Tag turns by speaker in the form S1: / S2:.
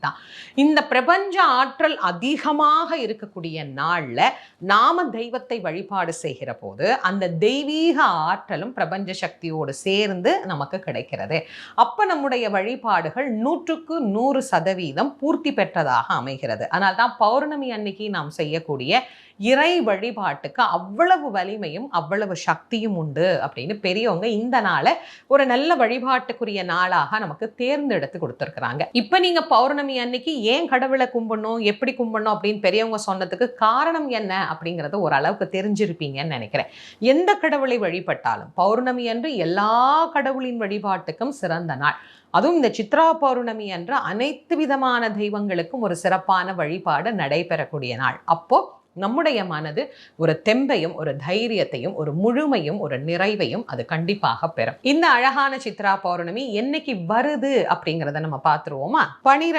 S1: தான். இந்த பிரபஞ்ச ஆற்றல் அதிகமாக இருக்கக்கூடிய நாள்ல நாம தெய்வத்தை வழிபாடு செய்கிற போது அந்த தெய்வீக ஆற்றலும் பிரபஞ்ச சக்தியோடு சேர்ந்து நமக்கு கிடைக்கிறது. அப்ப நம்முடைய வழிபாடுகள் 100% பூர்த்தி பெற்றதாக அமைகிறது. அதனால்தான் பௌர்ணமி அன்னைக்கு நாம் செய்யக்கூடிய இறை வழிபாட்டுக்கு அவ்வளவு வலிமையும் அவ்வளவு சக்தியும் உண்டு அப்படின்னு பெரியவங்க இந்த நாளை ஒரு நல்ல வழிபாட்டுக்குரிய நாளாக நமக்கு தேர்ந்தெடுத்து கொடுத்துருக்குறாங்க. இப்ப நீங்க பௌர்ணமி அன்னைக்கு ஏன் கடவுளை கும்பிடணும், எப்படி கும்பிடணும் அப்படின்னு பெரியவங்க சொன்னதுக்கு காரணம் என்ன அப்படிங்கறது ஓரளவுக்கு தெரிஞ்சிருப்பீங்கன்னு நினைக்கிறேன். எந்த கடவுளை வழிபட்டாலும் பௌர்ணமி அன்று எல்லா கடவுளின் வழிபாட்டுக்கும் சிறந்த நாள். அதுவும் இந்த சித்ரா பௌர்ணமி அன்று அனைத்து விதமான தெய்வங்களுக்கும் ஒரு சிறப்பான வழிபாடு நடைபெறக்கூடிய நாள். அப்போ நம்முடைய மனது ஒரு தெம்பையும் ஒரு தைரியத்தையும் ஒரு முழுமையும் ஒரு நிறைவையும் அது கண்டிப்பாக பெறும். இந்த அழகான சித்ரா பௌர்ணமி என்னைக்கு வருது அப்படிங்கிறத நம்ம பார்த்துருவோமா? 12